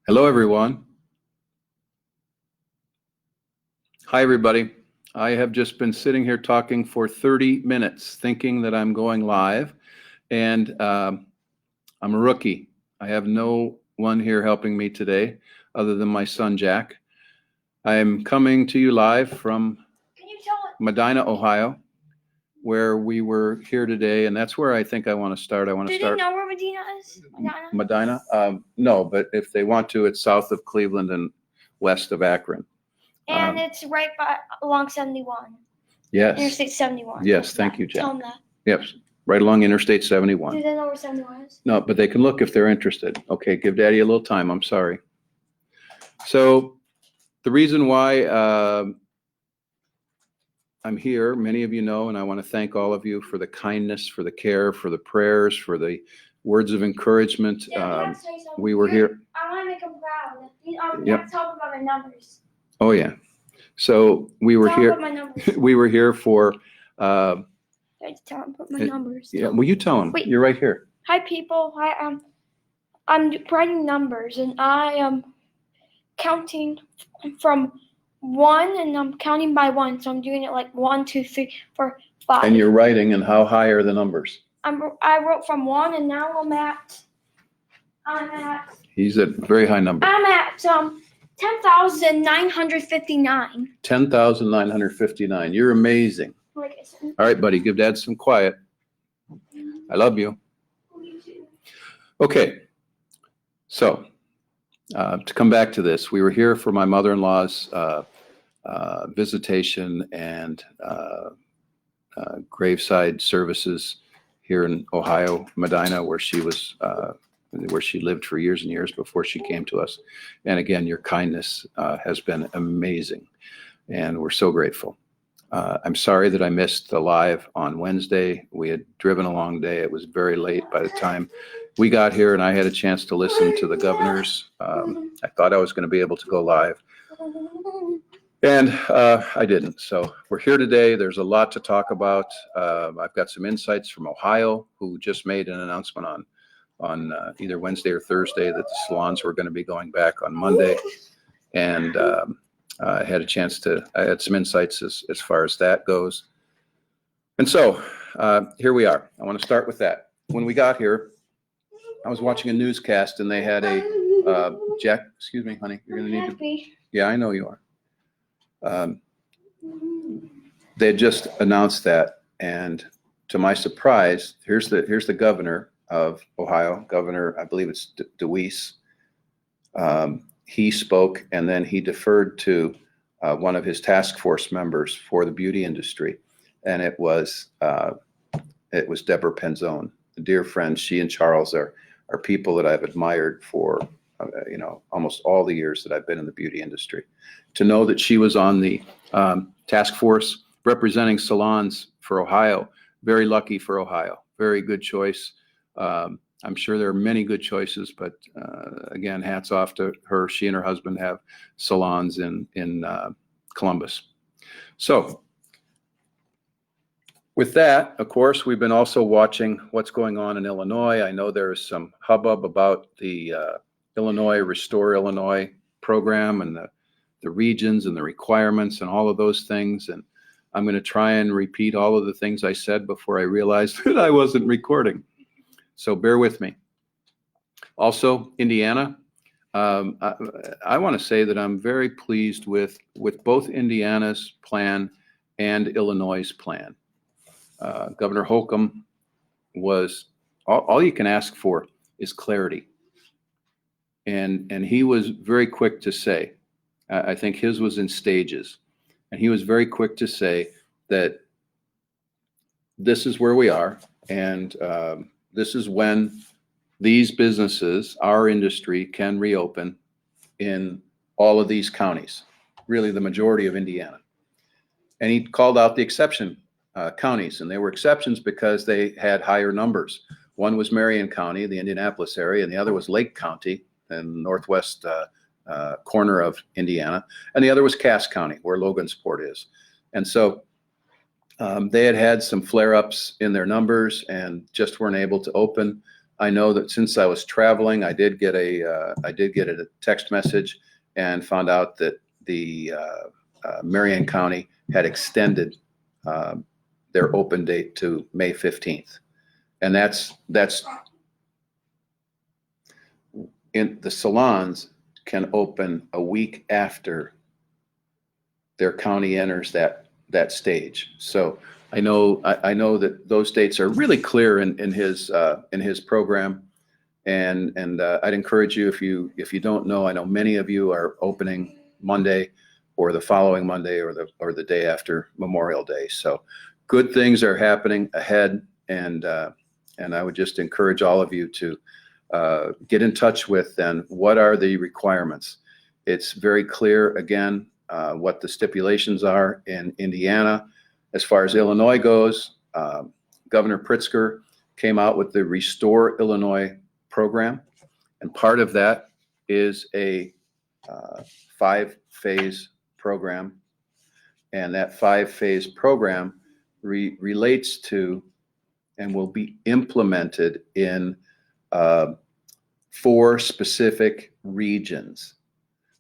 Hello, everyone. Hi, everybody. I have just been sitting here talking for 30 minutes, thinking that I'm going live, and I'm a rookie. I have no one here helping me today other than my son, Jack. I am coming to you live from Medina, Ohio, where we were here today, and that's where I think I want to start. Do they know where Medina is? Medina? No, but if they want to, it's south of Cleveland and west of Akron. And it's right along 71. Yes. Interstate 71. Yes, thank you, Jack. Tell them that. Yes, right along Interstate 71. Do they know where 71 is? No, but they can look if they're interested. Okay, give Daddy a little time. I'm sorry. So the reason why I'm here, many of you know, and I want to thank all of you for the kindness, for the care, for the prayers, for the words of encouragement. We were here. I want to make them proud. Yep. Let's talk about my numbers. Oh, yeah. So we were Tell here. them about my numbers. We were here for. I tell them about my numbers. Yeah, well, you tell them. Wait. You're right here. Hi, people. I'm writing numbers, and I am counting from 1, and I'm counting by 1. So I'm doing it like 1, 2, 3, 4, 5. And you're writing, and how high are the numbers? I wrote from 1, and now I'm at. He's at very high number. I'm at 10,959. 10,959. You're amazing. Like I said. All right, buddy, give Dad some quiet. I love you. Okay, so to come back to this, we were here for my mother-in-law's visitation and graveside services here in Ohio, Medina, where she was, where she lived for years and years before she came to us. And again, your kindness has been amazing, and we're so grateful. I'm sorry that I missed the live on Wednesday. We had driven a long day. It was very late by the time we got here, and I had a chance to listen to the governors. I thought I was going to be able to go live, and I didn't. So we're here today. There's a lot to talk about. I've got some insights from Ohio, who just made an announcement on either Wednesday or Thursday that the salons were going to be going back on Monday, and I had some insights as far as that goes. And so here we are. I want to start with that. When we got here, I was watching a newscast, and they had a Jack. Excuse me, honey. You're going to need to. Yeah, I know you are. They had just announced that, and to my surprise, here's the governor of Ohio, Governor, I believe it's DeWeese. He spoke, and then he deferred to one of his task force members for the beauty industry, and it was Deborah Penzone, a dear friend. She and Charles are people that I've admired for almost all the years that I've been in the beauty industry. To know that she was on the task force representing salons for Ohio, very lucky for Ohio. Very good choice. I'm sure there are many good choices, but again, hats off to her. She and her husband have salons in Columbus. So with that, of course, we've been also watching what's going on in Illinois. I know there is some hubbub about the Illinois Restore Illinois program and the regions and the requirements and all of those things. And I'm going to try and repeat all of the things I said before I realized that I wasn't recording. So bear with me. Also, Indiana. I want to say that I'm very pleased with both Indiana's plan and Illinois' plan. Governor Holcomb was, all you can ask for is clarity. And he was very quick to say, I think his was in stages, and he was very quick to say that this is where we are, and this is when these businesses, our industry, can reopen in all of these counties, really the majority of Indiana. And he called out the exception counties, and they were exceptions because they had higher numbers. One was Marion County, the Indianapolis area, and the other was Lake County in northwest corner of Indiana, and the other was Cass County, where Logansport is. And so they had some flare-ups in their numbers and just weren't able to open. I know that since I was traveling, I did get a text message and found out that the Marion County had extended their open date to May 15th. And that's in the salons can open a week after their county enters that stage. So I know that those dates are really clear in his program, and I'd encourage you, if you don't know, I know many of you are opening Monday or the following Monday or the day after Memorial Day. So good things are happening ahead, and I would just encourage all of you to get in touch with then what are the requirements. It's very clear again what the stipulations are in Indiana. As far as Illinois goes, Governor Pritzker came out with the Restore Illinois program, and part of that is a 5-phase program, and that 5-phase program relates to and will be implemented in 4 specific regions.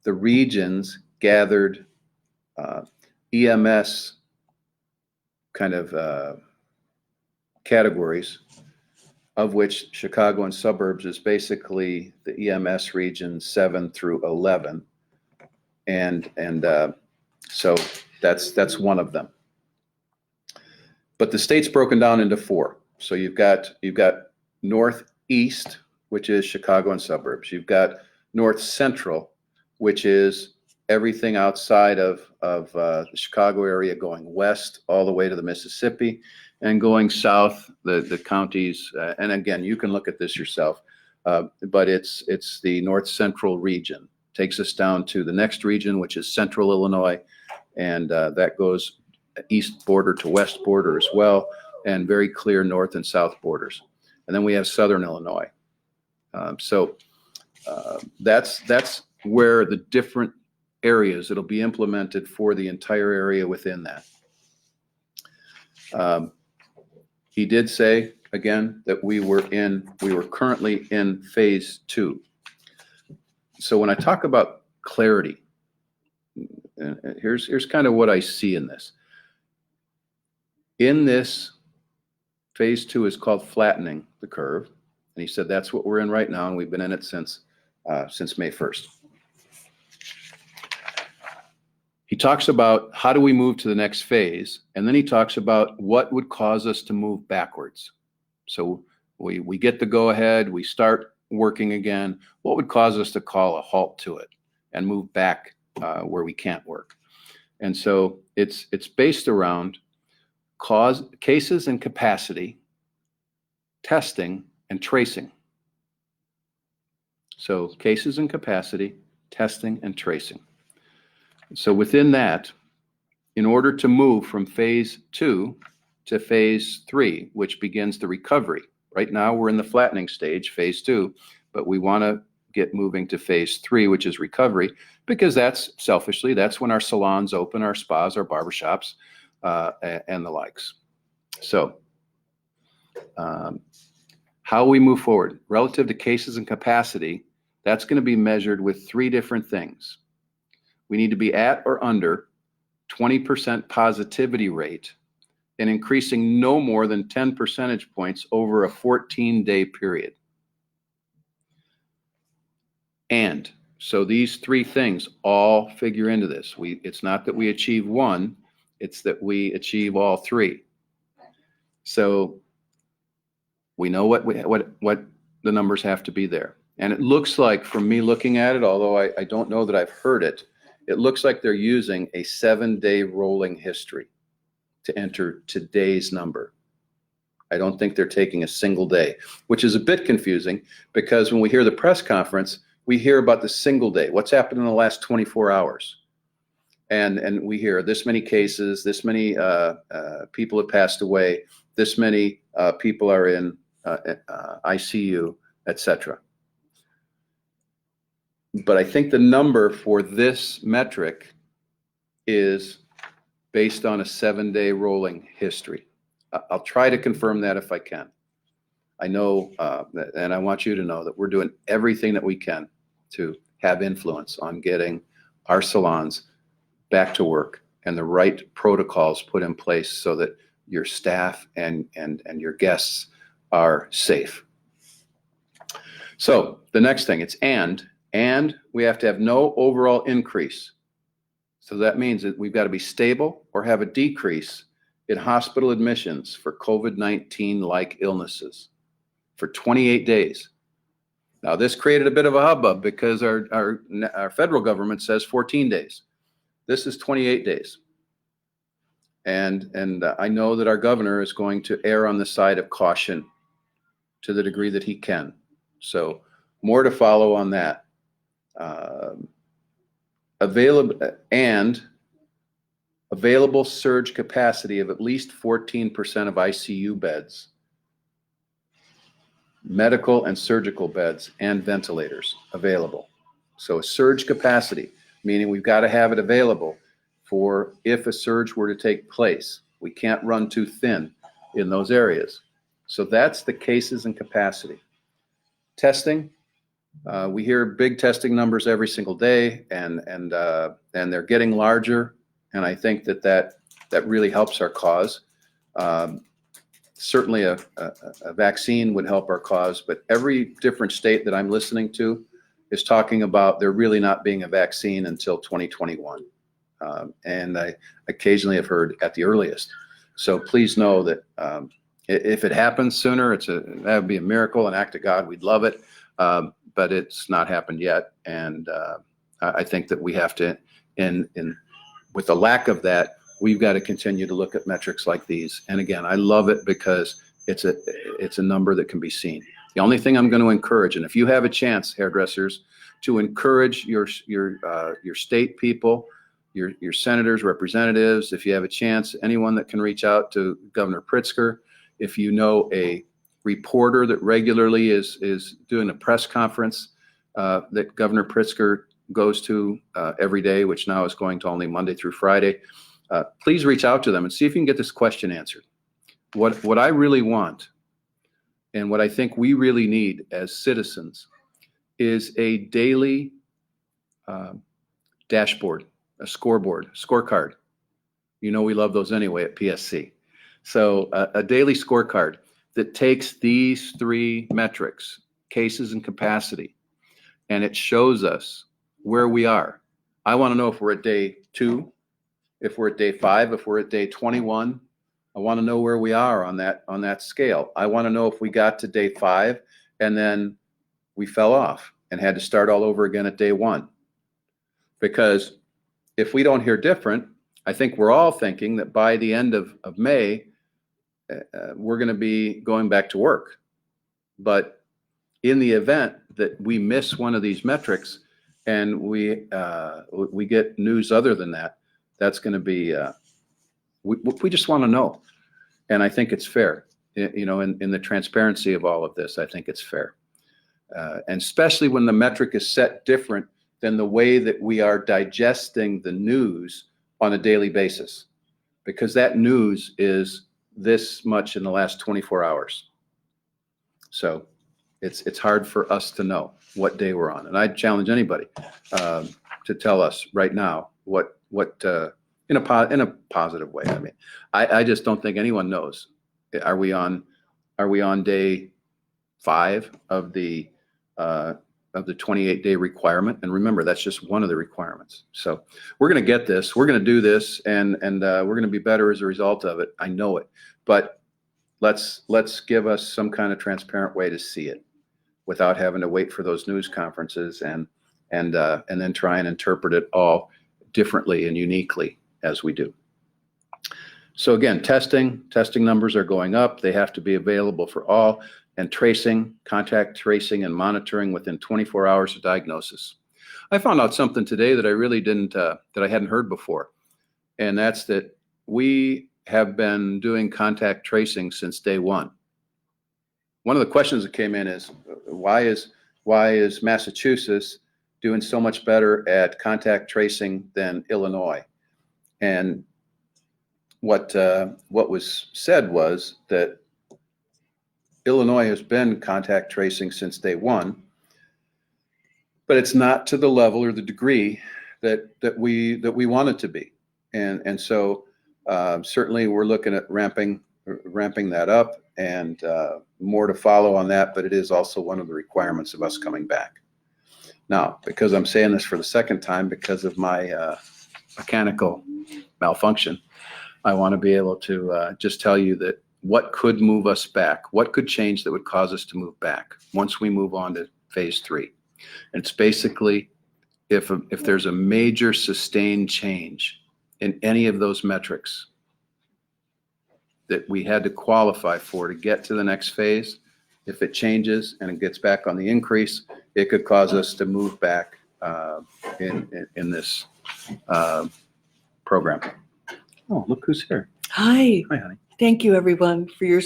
The regions gathered EMS kind of categories, of which Chicago and suburbs is basically the EMS region 7 through 11, and so that's one of them. But the state's broken down into 4. So you've got Northeast, which is Chicago and suburbs. You've got North Central, which is everything outside of the Chicago area, going west all the way to the Mississippi, and going south, the counties. And again, you can look at this yourself, but it's the North Central region. Takes us down to the next region, which is Central Illinois, and that goes east border to west border as well, and very clear north and south borders. And then we have Southern Illinois. So that's where the different areas, it'll be implemented for the entire area within that. He did say again that we were currently in phase 2. So when I talk about clarity, here's kind of what I see in this. In this, phase 2 is called flattening the curve. And he said that's what we're in right now, and we've been in it since May 1st. He talks about how do we move to the next phase, and then he talks about what would cause us to move backwards. So we get the go-ahead, we start working again. What would cause us to call a halt to it and move back where we can't work? And so it's based around cases and capacity, testing, and tracing. So cases and capacity, testing, and tracing. So within that, in order to move from phase 2 to phase 3, which begins the recovery. Right now we're in the flattening stage, phase 2, but we want to get moving to phase 3, which is recovery, because that's when our salons open, our spas, our barbershops, and the likes. So how we move forward relative to cases and capacity, that's going to be measured with 3 different things. We need to be at or under 20% positivity rate and increasing no more than 10 percentage points over a 14-day period. And so these 3 things all figure into this. It's not that we achieve one, it's that we achieve all 3. So we know what the numbers have to be there. And it looks like, from me looking at it, although I don't know that I've heard it, it looks like they're using a 7-day rolling history to enter today's number. I don't think they're taking a single day, which is a bit confusing, because when we hear the press conference, we hear about the single day. What's happened in the last 24 hours? And we hear this many cases, this many people have passed away, this many people are in ICU, etc. But I think the number for this metric is based on a 7-day rolling history. I'll try to confirm that if I can. I know, and I want you to know that we're doing everything that we can to have influence on getting our salons back to work and the right protocols put in place so that your staff and your guests are safe. So the next thing, it's and we have to have no overall increase. So that means that we've got to be stable or have a decrease in hospital admissions for COVID-19 like illnesses for 28 days. Now this created a bit of a hubbub because our federal government says 14 days. This is 28 days. And I know that our governor is going to err on the side of caution to the degree that he can. So more to follow on that. Available surge capacity of at least 14% of ICU beds, medical and surgical beds, and ventilators available. So a surge capacity, meaning we've got to have it available for if a surge were to take place. We can't run too thin in those areas. So that's the cases and capacity. Testing, we hear big testing numbers every single day, and they're getting larger. And I think that really helps our cause. Certainly a vaccine would help our cause, but every different state that I'm listening to is talking about there really not being a vaccine until 2021. And I occasionally have heard at the earliest. So please know that if it happens sooner, that would be a miracle, an act of God. We'd love it, but it's not happened yet. And I think that we have to, with the lack of that, we've got to continue to look at metrics like these. And again, I love it because it's a number that can be seen. The only thing I'm going to encourage, and if you have a chance, hairdressers, to encourage your state people, your senators, representatives, if you have a chance, anyone that can reach out to Governor Pritzker, if you know a reporter that regularly is doing a press conference that Governor Pritzker goes to every day, which now is going to only Monday through Friday, please reach out to them and see if you can get this question answered. What I really want and what I think we really need as citizens is a daily dashboard, a scorecard. You know we love those anyway at PSC. So a daily scorecard that takes these three metrics, cases and capacity, and it shows us where we are. I want to know if we're at day 2, if we're at day 5, if we're at day 21. I want to know where we are on that scale. I want to know if we got to day 5 and then we fell off and had to start all over again at day 1. Because if we don't hear different, I think we're all thinking that by the end of May, we're going to be going back to work. But in the event that we miss one of these metrics and we get news other than that, that's going to be, we just want to know. And I think it's fair, in the transparency of all of this, I think it's fair. And especially when the metric is set different than the way that we are digesting the news on a daily basis, because that news is this much in the last 24 hours. So it's hard for us to know what day we're on. And I challenge anybody to tell us right now what in a positive way. I mean, I just don't think anyone knows. Are we on day 5 of the 28-day requirement? And remember, that's just one of the requirements. So we're going to get this. We're going to do this, and we're going to be better as a result of it. I know it. But let's give us some kind of transparent way to see it without having to wait for those news conferences and then try and interpret it all differently and uniquely as we do. So again, testing numbers are going up. They have to be available for all, and contact tracing and monitoring within 24 hours of diagnosis. I found out something today that I really that I hadn't heard before. And that's that we have been doing contact tracing since day 1. One of the questions that came in is, why is Massachusetts doing so much better at contact tracing than Illinois? And what was said was that Illinois has been contact tracing since day one, but it's not to the level or the degree that we want it to be. And so certainly we're looking at ramping that up, and more to follow on that, but it is also one of the requirements of us coming back. Now, because I'm saying this for the second time because of my mechanical malfunction, I want to be able to just tell you that what could move us back, what could change that would cause us to move back once we move on to phase 3. And it's basically if there's a major sustained change in any of those metrics that we had to qualify for to get to the next phase, if it changes and it gets back on the increase, it could cause us to move back in this program. Oh, look who's here. Hi. Hi, honey. Thank you, everyone, for your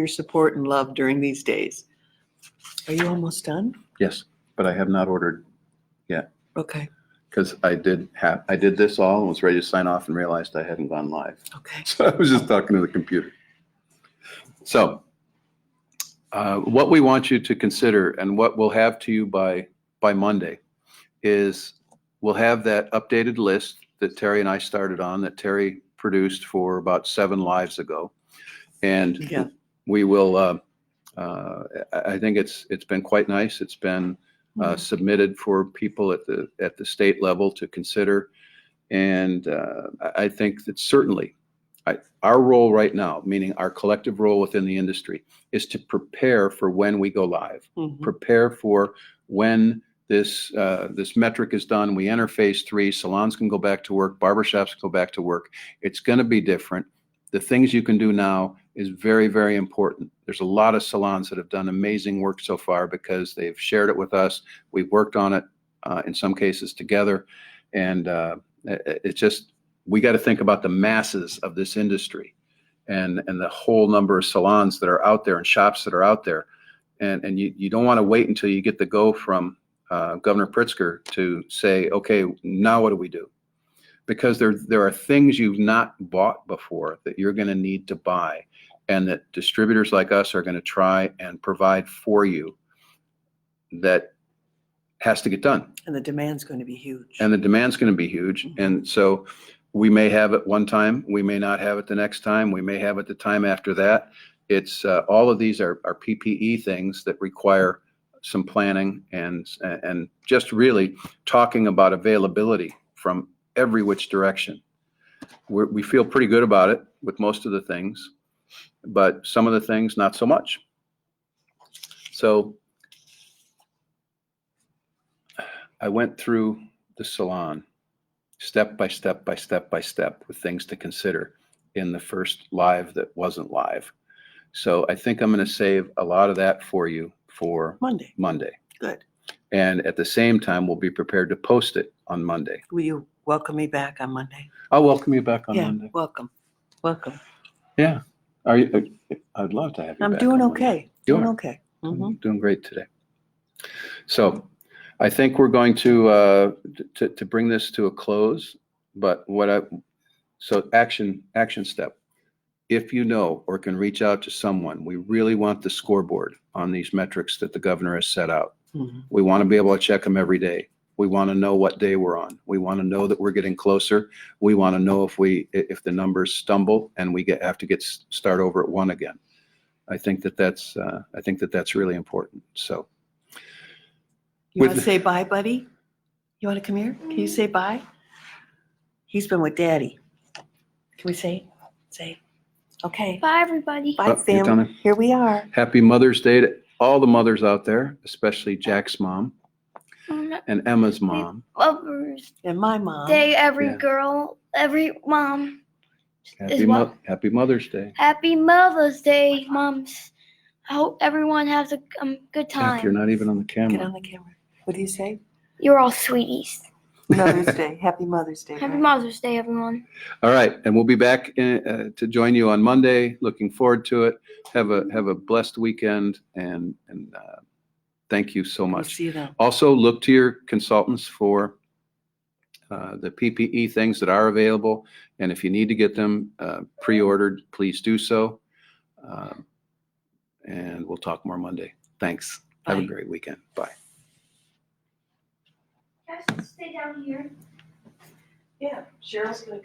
support and love during these days. Are you almost done? Yes, but I have not ordered yet Okay. because I did this all and was ready to sign off and realized I hadn't gone live. Okay. So I was just talking to the computer. So what we want you to consider and what we'll have to you by Monday is we'll have that updated list that Terry and I started on, that Terry produced for about 7 lives ago. And Yeah. we will, I think it's been quite nice. It's been submitted for people at the state level to consider. And I think that certainly our role right now, meaning our collective role within the industry, is to prepare for when we go live, prepare for when this metric is done. We enter phase 3, salons can go back to work, barbershops can go back to work. It's going to be different. The things you can do now is very, very important. There's a lot of salons that have done amazing work so far because they've shared it with us. We've worked on it in some cases together. And it's just, we got to think about the masses of this industry and the whole number of salons that are out there and shops that are out there. And you don't want to wait until you get the go from Governor Pritzker to say, okay, now what do we do? Because there are things you've not bought before that you're going to need to buy, and that distributors like us are going to try and provide for you that has to get done. And the demand's going to be huge. And the demand's going to be huge. And so we may have it one time, we may not have it the next time, we may have it the time after that. It's all of these are PPE things that require some planning and just really talking about availability from every which direction. We feel pretty good about it with most of the things, but some of the things not so much. So I went through the salon step by step by step by step with things to consider in the first live that wasn't live. So I think I'm going to save a lot of that for you for Monday. Good. And at the same time, we'll be prepared to post it on Monday. Will you welcome me back on Monday? I'll welcome you back on Monday. Welcome. Welcome. Yeah. Are you? I'd love to have you I'm back doing on okay. Monday. Doing You are. okay. Doing great today. So I think we're going to bring this to a close, but so action step. If you know or can reach out to someone, we really want the scoreboard on these metrics that the governor has set out. We want to be able to check them every day. We want to know what day we're on. We want to know that we're getting closer. We want to know if the numbers stumble and we have to start over at 1 again. I think that's really important. So. You want to say bye, buddy? You want to come here? Can you say bye? He's been with Daddy. Can we say? Okay. Bye, everybody. Bye, you're fam. done. Here we are. Happy Mother's Day to all the mothers out there, especially Jack's mom and Emma's mom. Mother's And my mom. Day, every Yeah. girl, every mom. Happy Mother's Day. Happy Mother's Day, moms. I hope everyone has a good Jack, time. you're not even on the Get camera. on the camera. What do you say? You're all sweeties. Mother's Day. Happy Mother's Day. Happy right? Mother's Day, everyone. All right, and we'll be back to join you on Monday. Looking forward to it. Have a blessed weekend, and thank you so We'll much. see you then. Also, look to your consultants for the PPE things that are available, and if you need to get them pre-ordered, please do so. we'll talk more Monday. Thanks. Have a Bye. great weekend. Bye. Guys, stay down here. Yeah, Cheryl's gonna